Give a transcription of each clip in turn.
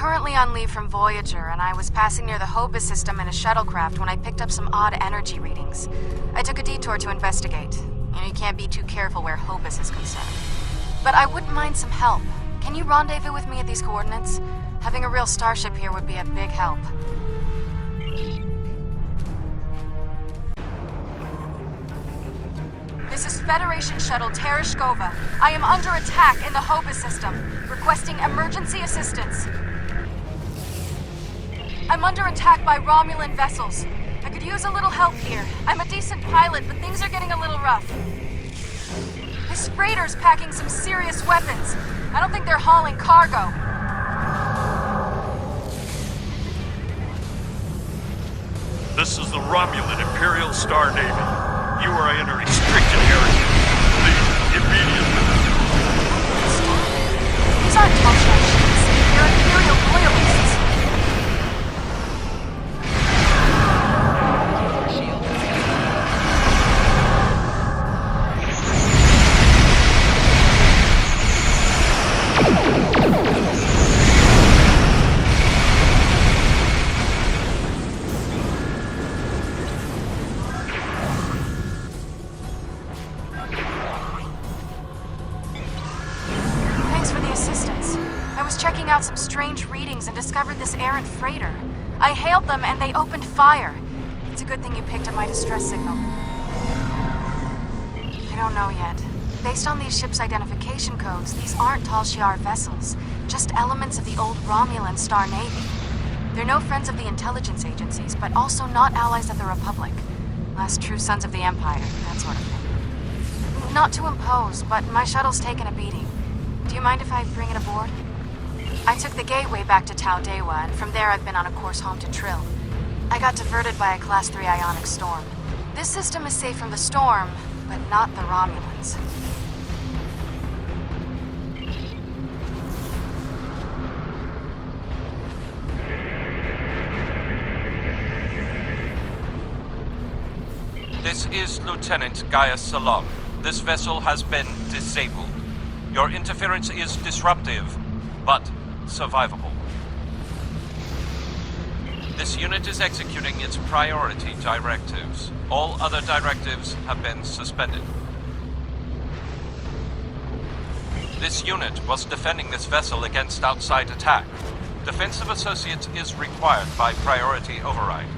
currently on leave from Voyager, and I was passing near the Hobus system in a shuttlecraft when I picked up some odd energy readings. I took a detour to investigate. You can't be too careful where Hobus is concerned. But I wouldn't mind some help. Can you rendezvous with me at these coordinates? Having a real starship here would be a big help. This is Federation Shuttle Tereshkova. I am under attack in the Hobus system, requesting emergency assistance. I'm under attack by Romulan vessels. I could use a little help here. I'm a decent pilot, but things are getting a little rough. This freighter's packing some serious weapons. I don't think they're hauling cargo. This is the Romulan Imperial Star Navy. You are in a restricted area. Leave immediately. These aren't Telstar ships. They're Imperial loyalists. Out some strange readings and discovered this errant freighter. I hailed them and they opened fire. It's a good thing you picked up my distress signal. I don't know yet. Based on these ships' identification codes, these aren't Tal Shiar vessels, just elements of the old Romulan Star Navy. They're no friends of the intelligence agencies, but also not allies of the Republic. Last true sons of the Empire, that sort of thing. Not to impose, but my shuttle's taken a beating. Do you mind if I bring it aboard? I took the gateway back to Tau Dewa, and from there I've been on a course home to Trill. I got diverted by a Class 3 ionic storm. This system is safe from the storm, but not the Romulans. This is Lieutenant Gaius Salam. This vessel has been disabled. Your interference is disruptive, but survivable. This unit is executing its priority directives. All other directives have been suspended. This unit was defending this vessel against outside attack. Defensive Associates is required by priority override.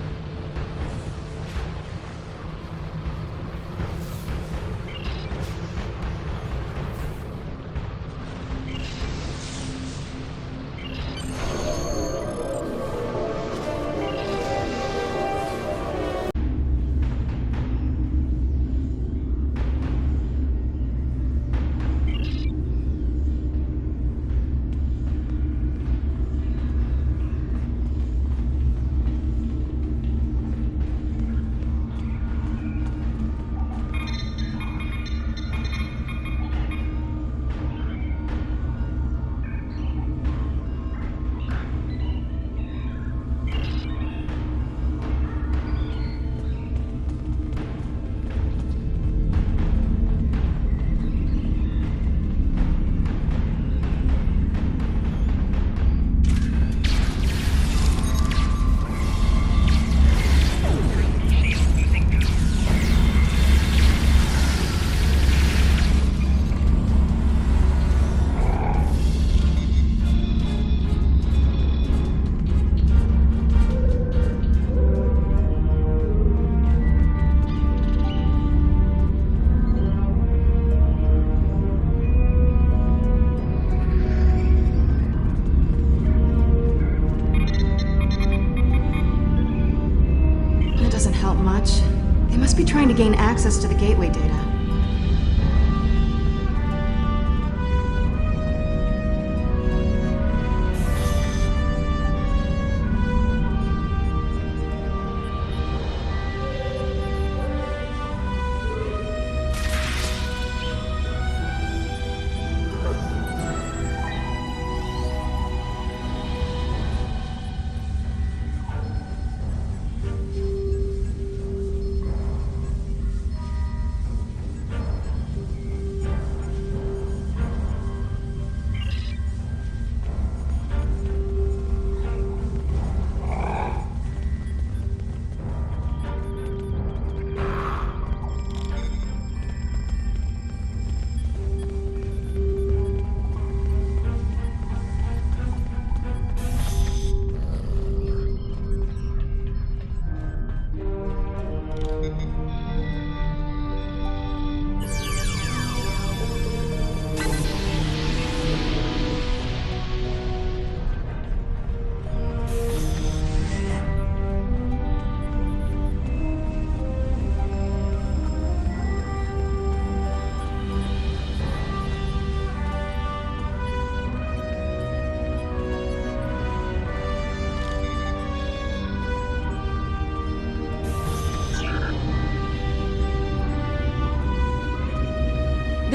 Trying to gain access to the gateway data.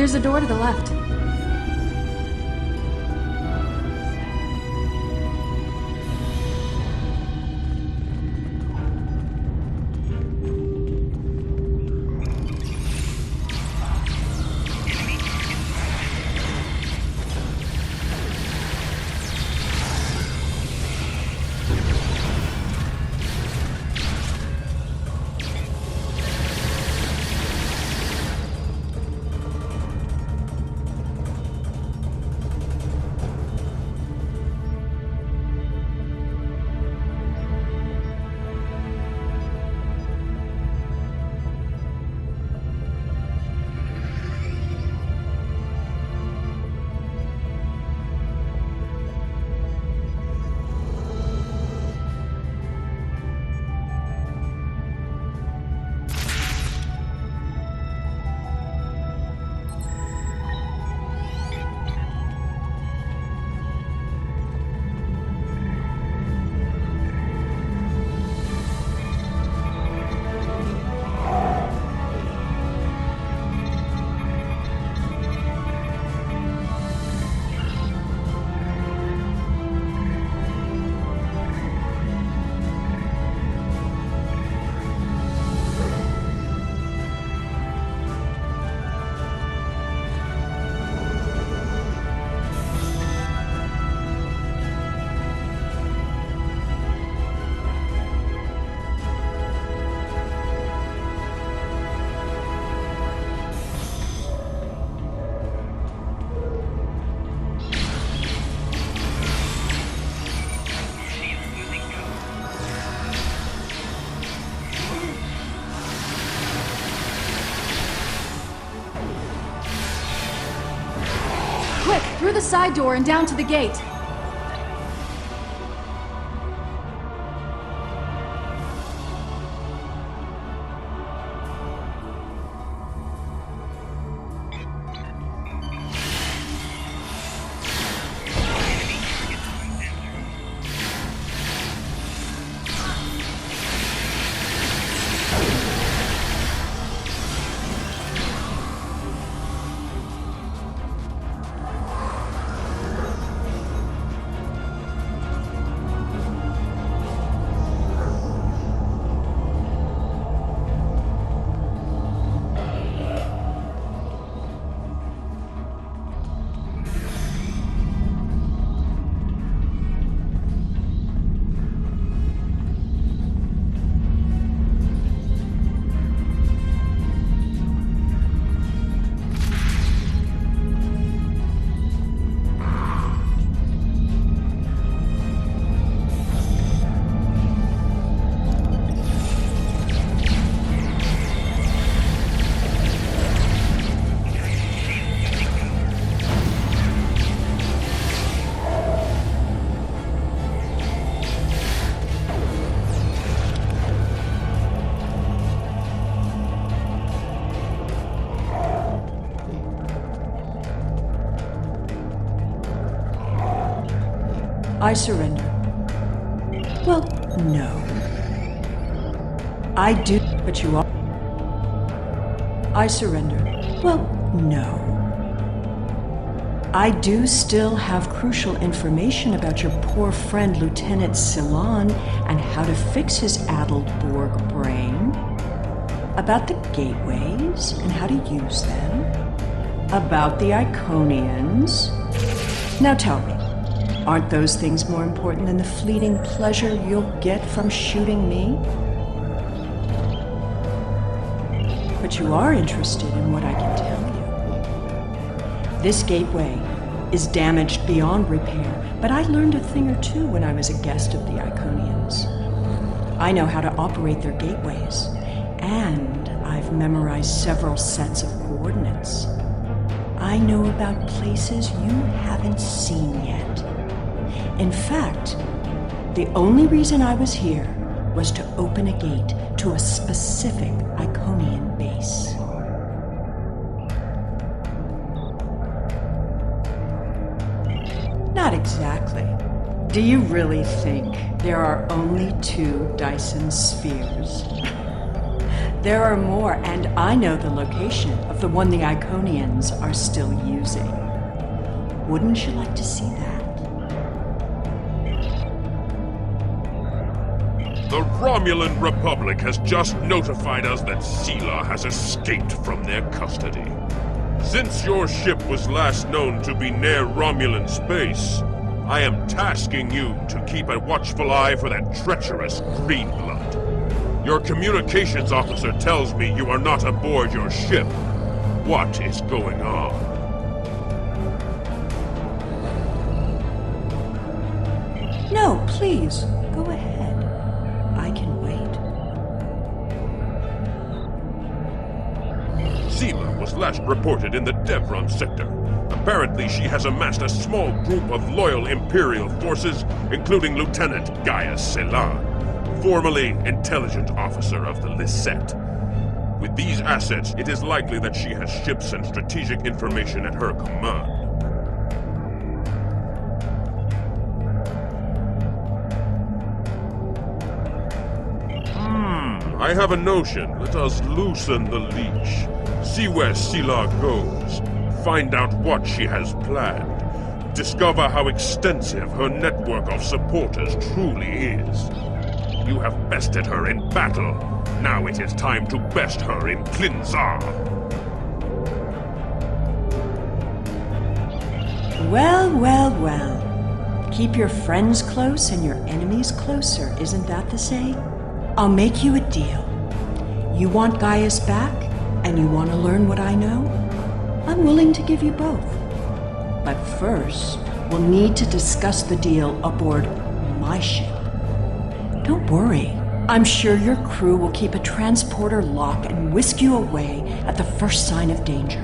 There's a door to the left. Quick, through the side door and down to the gate. I surrender. Well, no. I do, but you are. I surrender. Well, no. I do still have crucial information about your poor friend Lieutenant Ceylon and how to fix his addled Borg brain. About the gateways and how to use them. About the Iconians. Now tell me, aren't those things more important than the fleeting pleasure you'll get from shooting me? But you are interested in what I can tell you. This gateway is damaged beyond repair, but I learned a thing or two when I was a guest of the Iconians. I know how to operate their gateways, and I've memorized several sets of coordinates. I know about places you haven't seen yet. In fact, the only reason I was here was to open a gate to a specific Iconian base. Not exactly. Do you really think there are only 2 Dyson spheres? There are more, and I know the location of of the one the Iconians are still using. Wouldn't you like to see that? The Romulan Republic has just notified us that Sela has escaped from their custody. Since your ship was last known to be near Romulan space, I am tasking you to keep a watchful eye for that treacherous Greenblood. Your communications officer tells me you are not aboard your ship. What is going on? No, please, go ahead. I can wait. Sela was last reported in the Devron sector. Apparently, she has amassed a small group of loyal Imperial forces, including Lieutenant Gaius Selan, formerly intelligent officer of the Lisette. With these assets, it is likely that she has ships and strategic information at her command. I have a notion. Let us loosen the leash. See where Sela goes. Find out what she has planned. Discover how extensive her network of supporters truly is. You have bested her in battle. Now it is time to best her in Klinzar. Well, well, well. Keep your friends close and your enemies closer, isn't that the saying? I'll make you a deal. You want Gaius back, and you want to learn what I know? I'm willing to give you both. But first, we'll need to discuss the deal aboard my ship. Don't worry. I'm sure your crew will keep a transporter lock and whisk you away at the first sign of danger.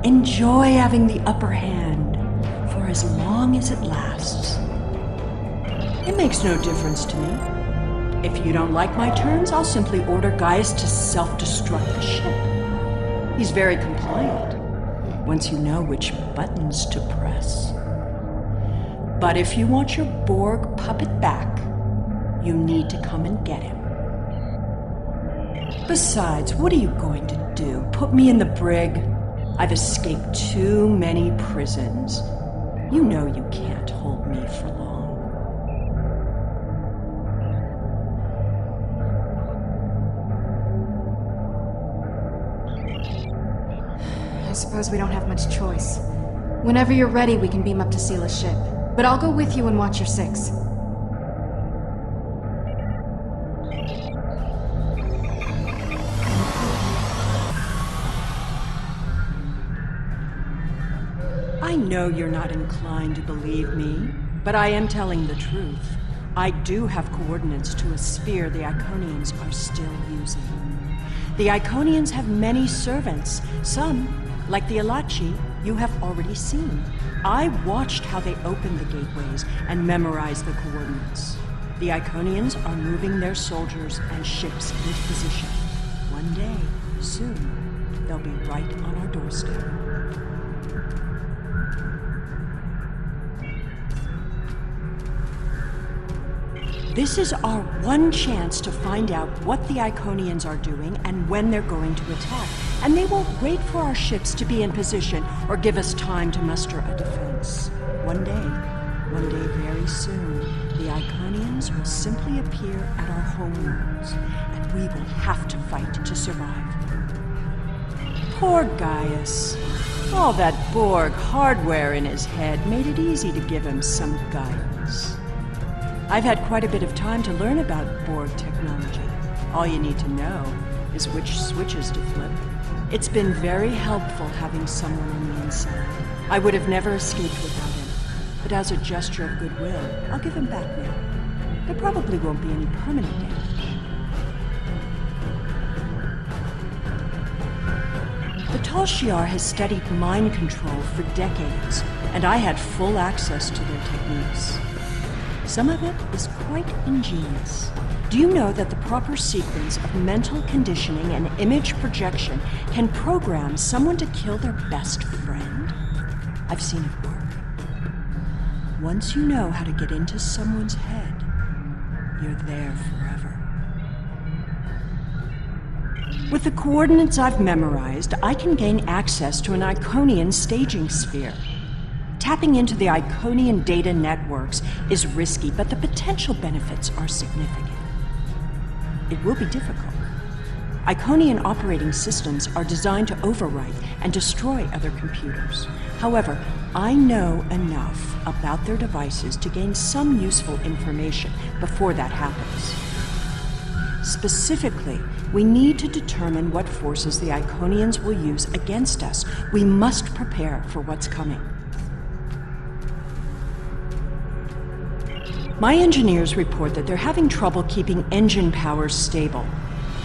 Enjoy having the upper hand for as long as it lasts. It makes no difference to me. If you don't like my terms, I'll simply order Gaius to self-destruct the ship. He's very compliant, once you know which buttons to press. But if you want your Borg puppet back, you need to come and get him. Besides, what are you going to do? Put me in the brig? I've escaped too many prisons. You know you can't hold me for long. I suppose we don't have much choice. Whenever you're ready, we can beam up to Sela's ship. But I'll go with you and watch your six. I know you're not inclined to believe me, but I am telling the truth. I do have coordinates to a sphere the Iconians are still using. The Iconians have many servants. Some, like the Alachi, you have already seen. I watched how they opened the gateways and memorized the coordinates. The Iconians are moving their soldiers and ships into position. One day, soon, they'll be right on our doorstep. This is our one chance to find out what the Iconians are doing and when they're going to attack. And they won't wait for our ships to be in position or give us time to muster a defense. One day very soon, the Iconians will simply appear at our homeworlds, and we will have to fight to survive. Poor Gaius. All that Borg hardware in his head made it easy to give him some guidance. I've had quite a bit of time to learn about Borg technology. All you need to know is which switches to flip. It's been very helpful having someone on the inside. I would have never escaped without him, but as a gesture of goodwill, I'll give him back now. There probably won't be any permanent damage. The Tal Shiar has studied mind control for decades, and I had full access to their techniques. Some of it is quite ingenious. Do you know that the proper sequence of mental conditioning and image projection can program someone to kill their best friend? I've seen it work. Once you know how to get into someone's head, you're there forever. With the coordinates I've memorized, I can gain access to an Iconian staging sphere. Tapping into the Iconian data networks is risky, but the potential benefits are significant. It will be difficult. Iconian operating systems are designed to overwrite and destroy other computers. However, I know enough about their devices to gain some useful information before that happens. Specifically, we need to determine what forces the Iconians will use against us. We must prepare for what's coming. My engineers report that they're having trouble keeping engine powers stable.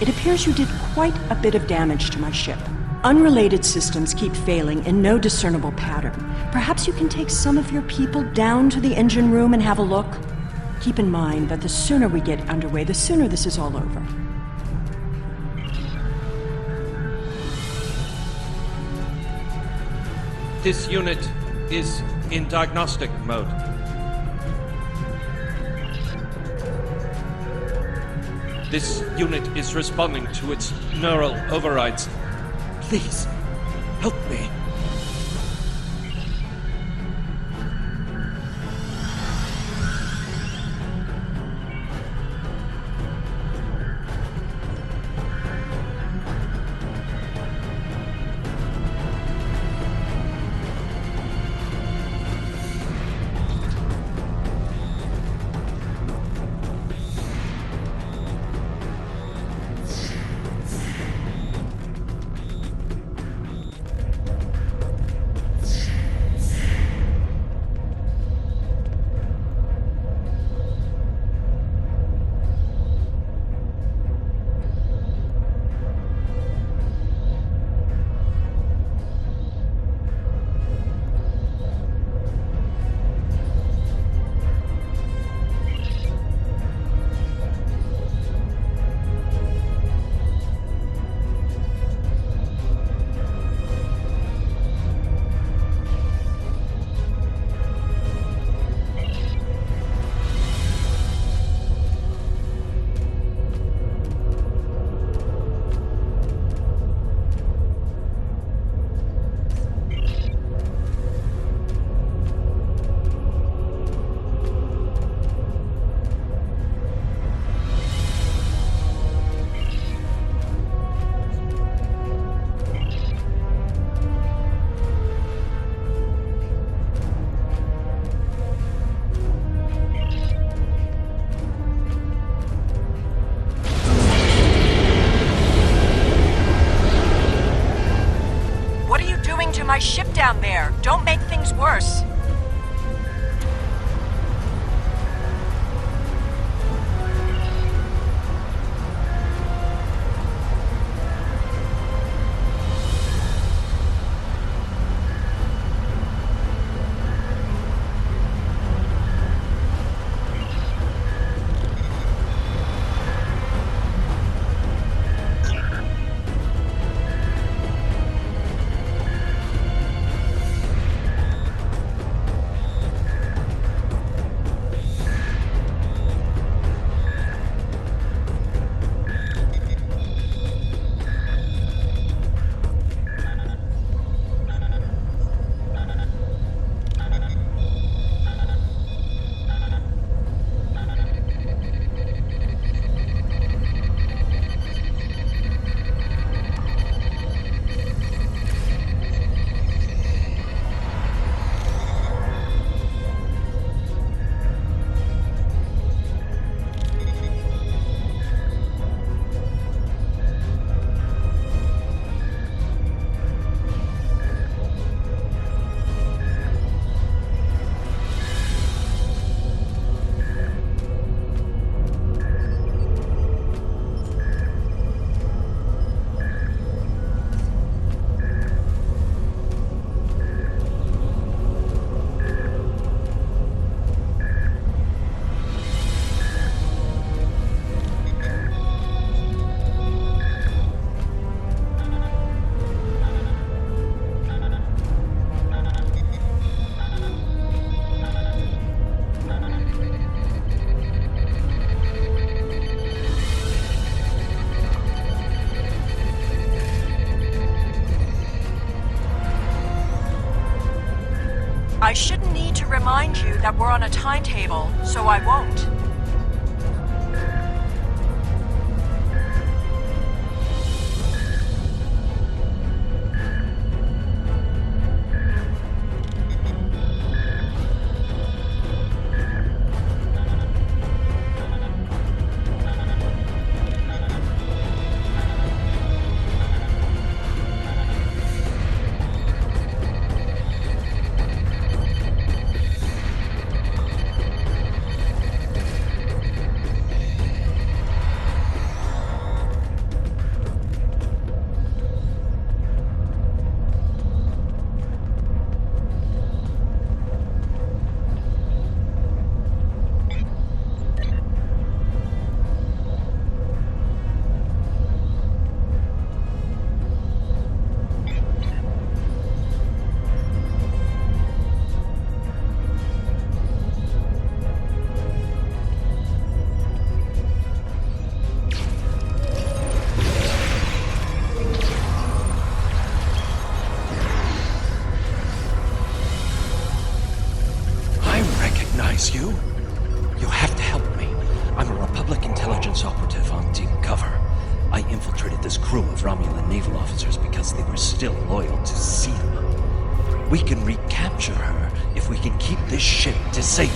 It appears you did quite a bit of damage to my ship. Unrelated systems keep failing in no discernible pattern. Perhaps you can take some of your people down to the engine room and have a look? Keep in mind that the sooner we get underway, the sooner this is all over. This unit is in diagnostic mode. This unit is responding to its neural overrides. Please, help me. My ship down there. Don't make things worse. remind you that we're on a timetable, so I won't. You? You have to help me. I'm a Republic intelligence operative on deep cover. I infiltrated this crew of Romulan naval officers because they were still loyal to Sela. We can recapture her if we can keep this ship disabled.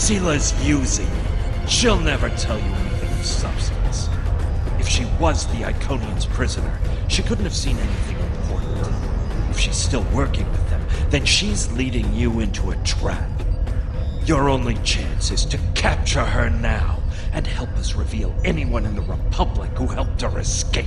Sela's using you. She'll never tell you anything of substance. If she was the Iconian's prisoner, she couldn't have seen anything important. If she's still working with them, then she's leading you into a trap. Your only chance is to capture her now and help us reveal anyone in the Republic who helped her escape.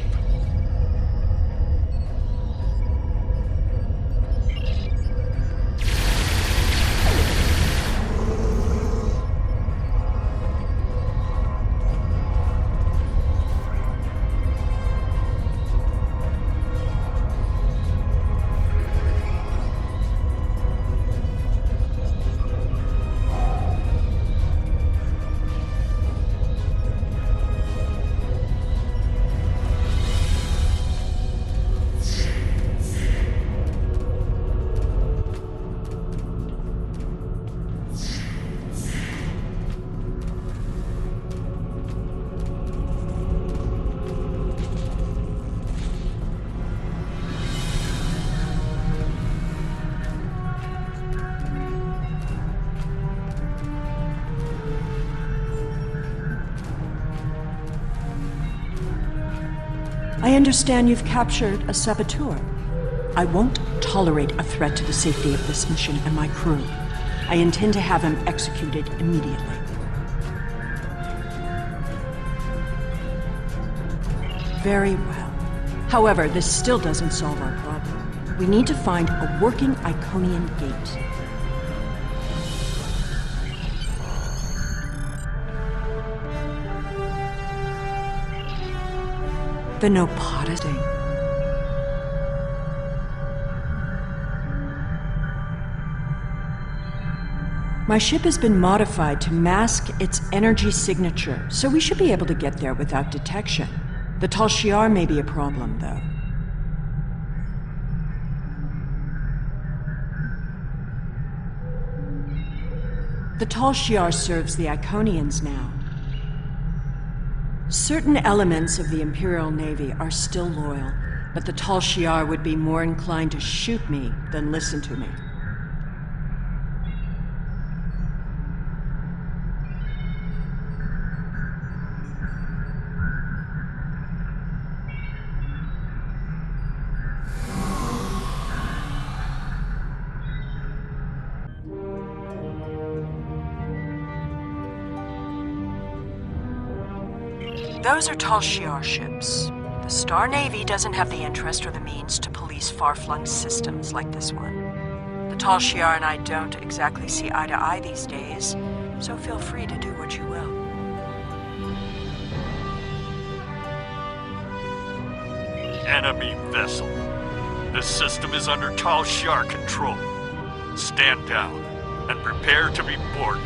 I understand you've captured a saboteur. I won't tolerate a threat to the safety of this mission and my crew. I intend to have him executed immediately. Very well. However, this still doesn't solve our problem. We need to find a working Iconian gate. The no-potting. My ship has been modified to mask its energy signature, so we should be able to get there without detection. The Tal Shiar may be a problem, though. The Tal Shiar serves the Iconians now. Certain elements of the Imperial Navy are still loyal, but the Tal Shiar would be more inclined to shoot me than listen to me. Those are Tal Shiar ships. The Star Navy doesn't have the interest or the means to police far-flung systems like this one. The Tal Shiar and I don't exactly see eye to eye these days, so feel free to do what you will. Enemy vessel. This system is under Tal Shiar control. Stand down and prepare to be boarded.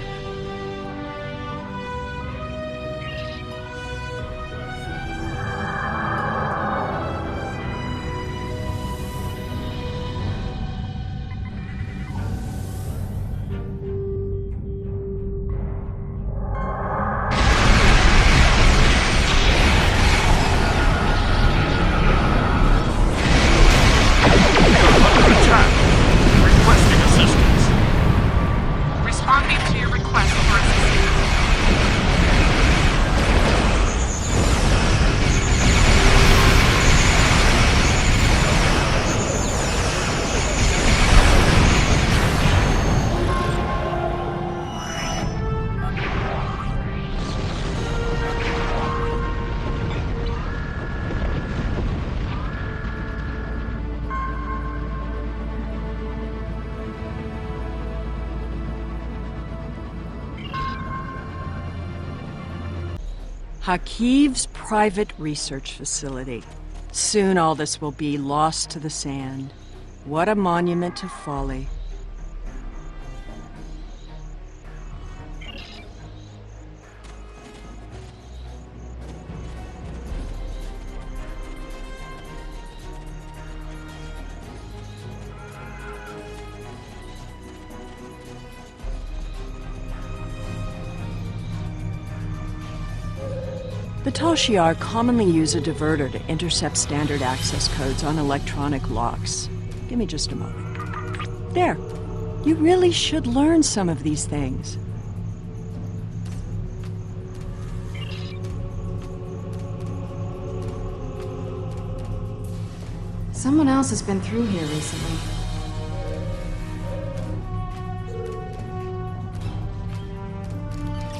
Responding to your request for assistance. Hakiv's private research facility. Soon all this will be lost to the sand. What a monument to folly. The Tal Shiar commonly use a diverter to intercept standard access codes on electronic locks. Give me just a moment. There. You really should learn some of these things. Someone else has been through here recently.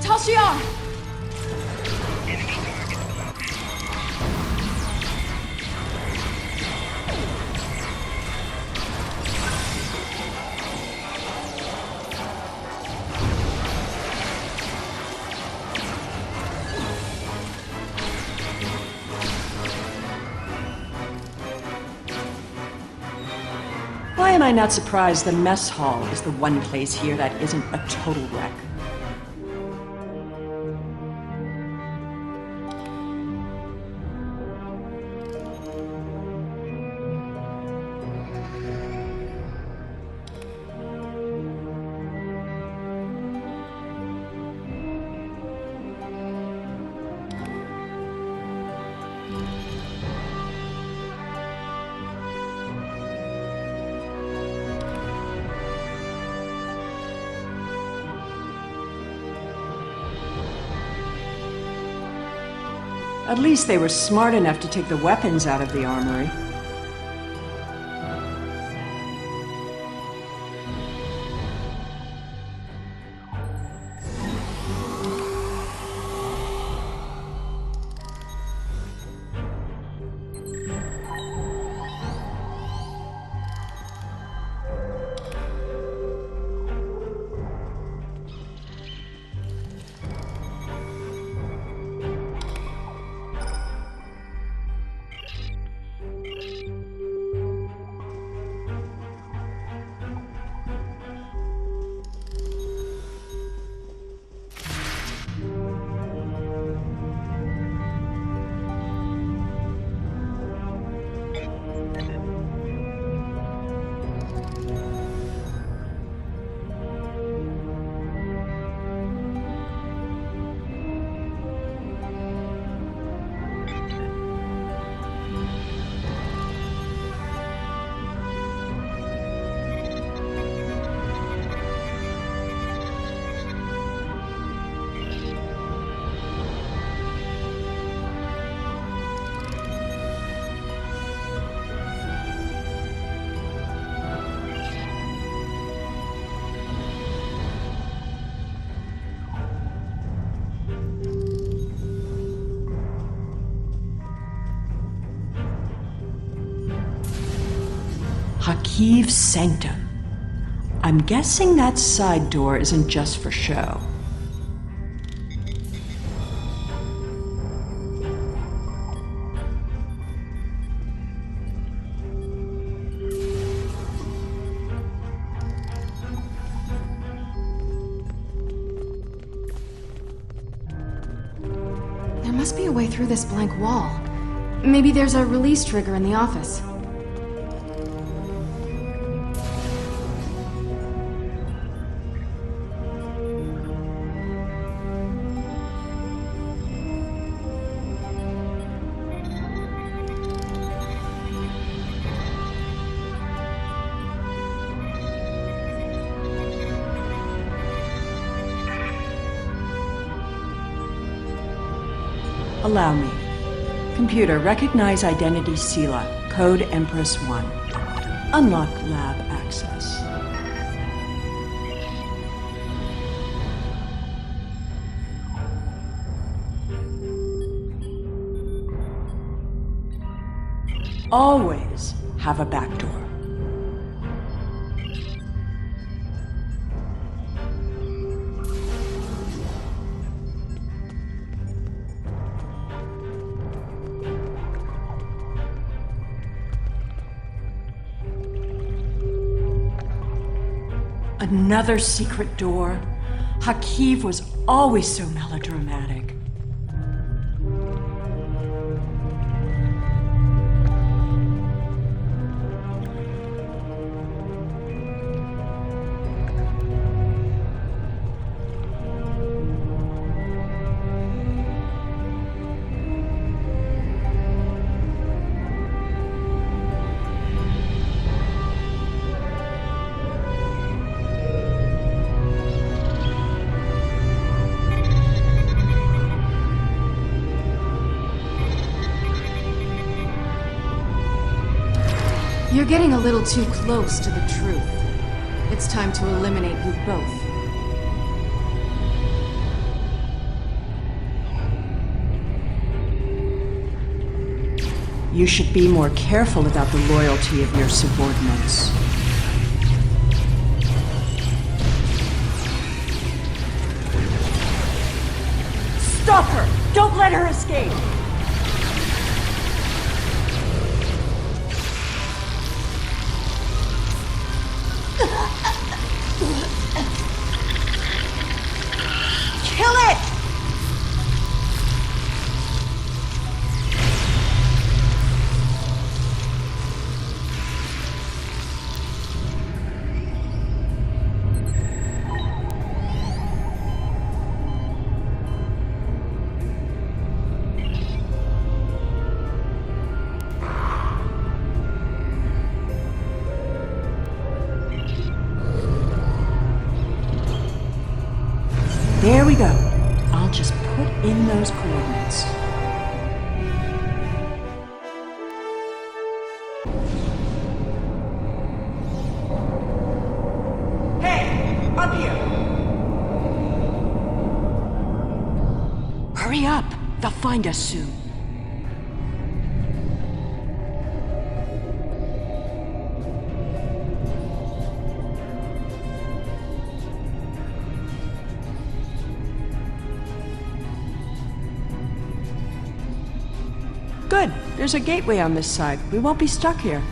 Tal Shiar! Why am I not surprised the mess hall is the one place here that isn't a total wreck? At least they were smart enough to take the weapons out of the armory. Hakiev's sanctum. I'm guessing that side door isn't just for show. There must be a way through this blank wall. Maybe there's a release trigger in the office. Allow me. Computer, recognize identity Sela, code Empress 1. Unlock lab access. Always have a back door. Another secret door. Hakiev was always so melodramatic. You're getting a little too close to the truth. It's time to eliminate you both. You should be more careful about the loyalty of your subordinates. Stop her! Don't let her escape! Kill it! There we go. I'll just put in those coordinates. Hey! Up here! Hurry up! They'll find us soon. Good. There's a gateway on this side. We won't be stuck here.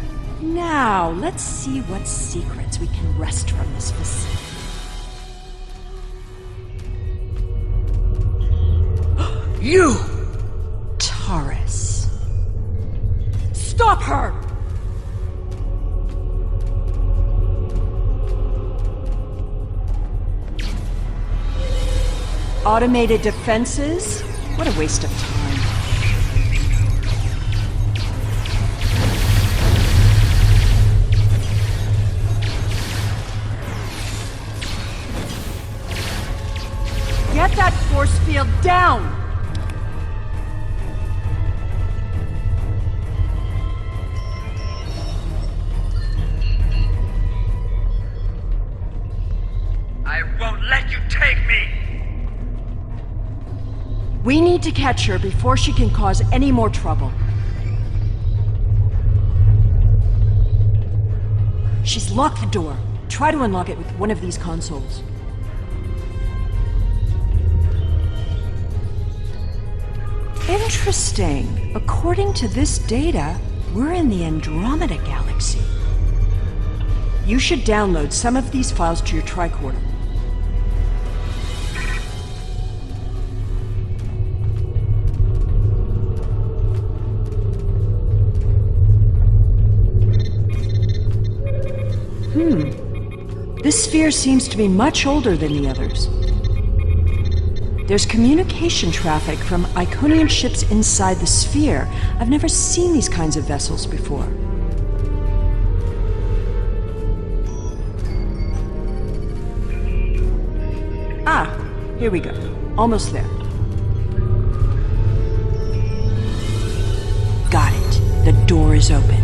Now, let's see what secrets we can wrest from this facility. You! Taurus. Stop her! Automated defenses? What a waste of time. Get that force field down! I won't let you take me! We need to catch her before she can cause any more trouble. She's locked the door. Try to unlock it with one of these consoles. Interesting. According to this data, we're in the Andromeda Galaxy. You should download some of these files to your tricorder. This sphere seems to be much older than the others. There's communication traffic from Iconian ships inside the sphere. I've never seen these kinds of vessels before. Ah, here we go. Almost there. Got it. The door is open.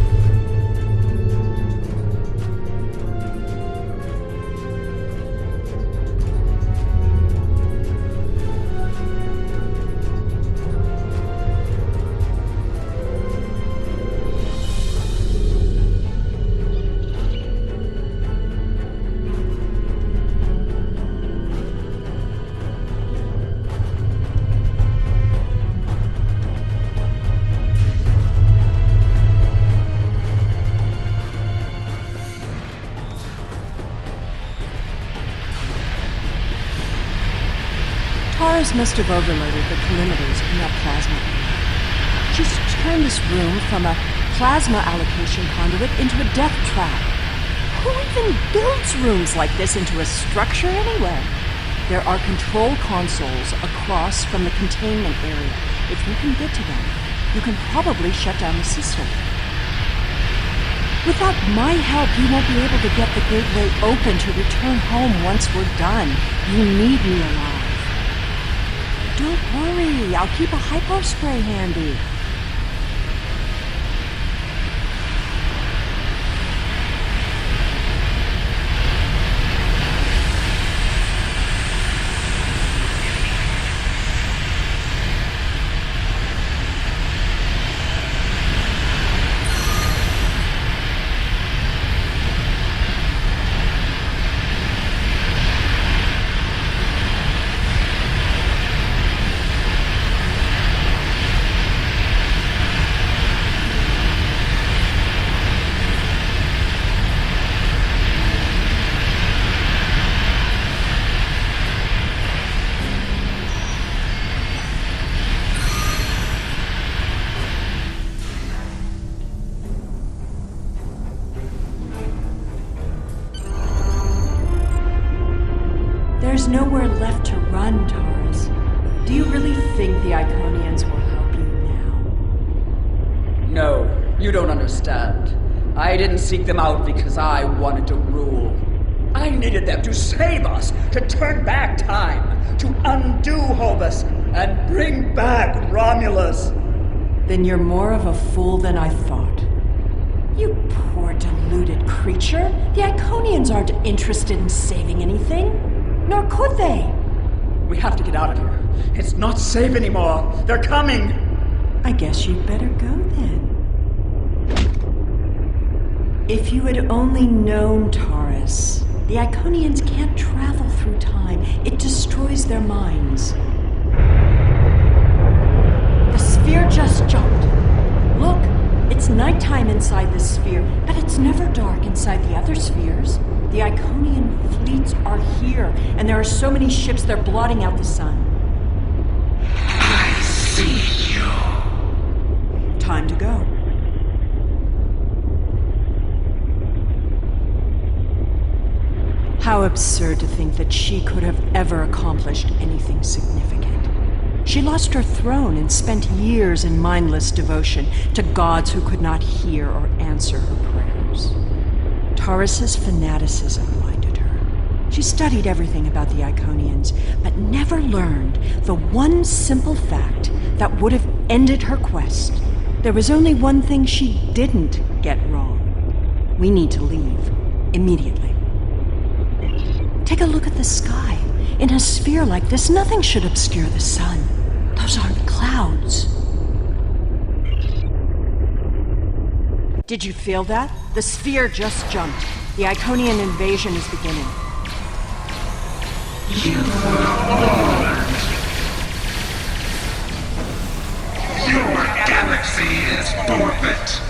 Taurus must have overloaded the perimeters in that plasma area. She's turned this room from a plasma allocation conduit into a death trap. Who even builds rooms like this into a structure anyway? There are control consoles across from the containment area. If you can get to them, you can probably shut down the system. Without my help, you won't be able to get the gateway open to return home once we're done. You need me alive. Don't worry, I'll keep a hypo spray handy. There's nowhere left to run, Taurus. Do you really think the Iconians will help you now? No, you don't understand. I didn't seek them out because I wanted to rule. I needed them to save us, to turn back time, to undo Hobus, and bring back Romulus. Then you're more of a fool than I thought. You poor deluded creature. The Iconians aren't interested in saving anything. Nor could they. We have to get out of here. It's not safe anymore. They're coming. I guess you'd better go then. If you had only known, Taurus, the Iconians can't travel through time. It destroys their minds. The sphere just jumped. Look, it's nighttime inside this sphere, but it's never dark inside the other spheres. The Iconian fleets are here, and there are so many ships they're blotting out the sun. I see you. Time to go. How absurd to think that she could have ever accomplished anything significant. She lost her throne and spent years in mindless devotion to gods who could not hear or answer her prayers. Taurus's fanaticism blinded her. She studied everything about the Iconians, but never learned the one simple fact that would have ended her quest. There was only one thing she didn't get wrong. We need to leave. Immediately. Take a look at the sky. In a sphere like this, nothing should obscure the sun. Those aren't clouds. Did you feel that? The sphere just jumped. The Iconian invasion is beginning. You warned. Your galaxy is forfeit.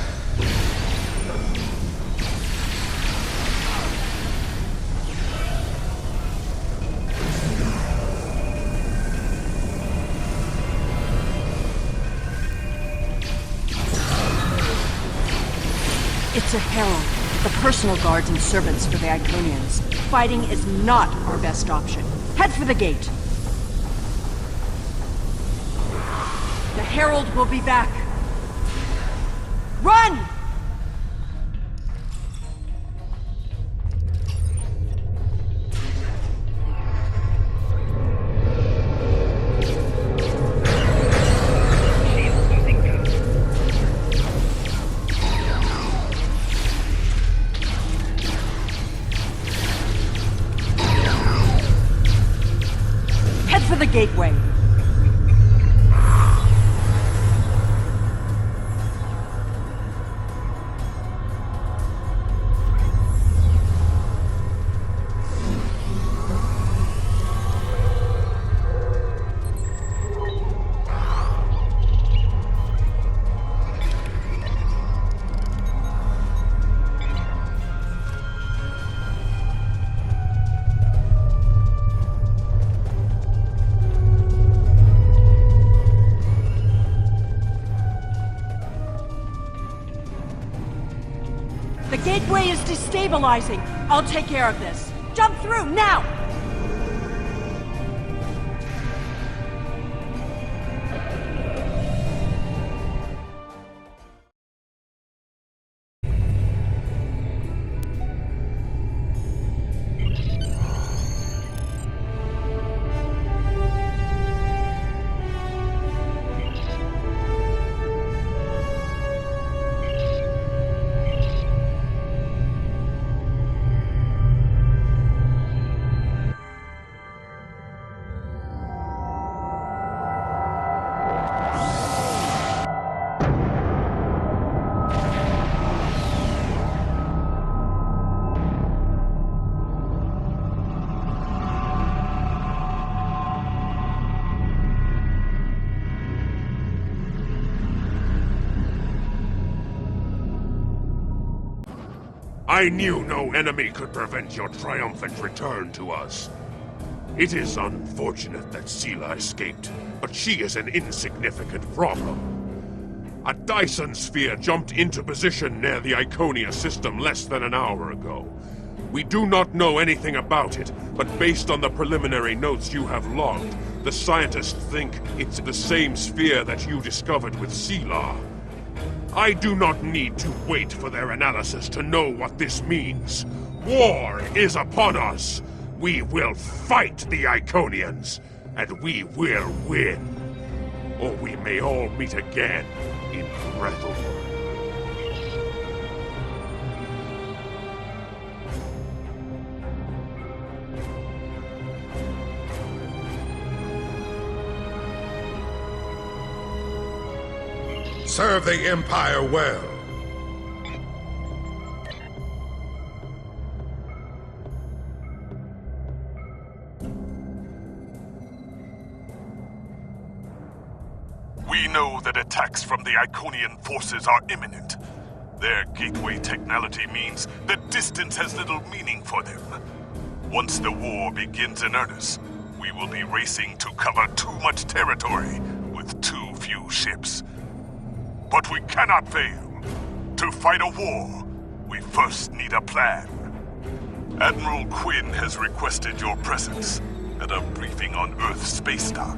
It's a herald, the personal guards and servants for the Iconians. Fighting is not our best option. Head for the gate. The herald will be back. Run! For the gateway. The gateway is destabilizing. I'll take care of this. Jump through, now! I knew no enemy could prevent your triumphant return to us. It is unfortunate that Sela escaped, but she is an insignificant problem. A Dyson sphere jumped into position near the Iconia system less than an hour ago. We do not know anything about it, but based on the preliminary notes you have logged, the scientists think it's the same sphere that you discovered with Sela. I do not need to wait for their analysis to know what this means. War is upon us! We will fight the Iconians, and we will win. Or we may all meet again in Breathel. Serve the Empire well. We know that attacks from the Iconian forces are imminent. Their gateway technology means that distance has little meaning for them. Once the war begins in earnest, we will be racing to cover too much territory with too few ships. But we cannot fail. To fight a war, we first need a plan. Admiral Quinn has requested your presence at a briefing on Earth space dock.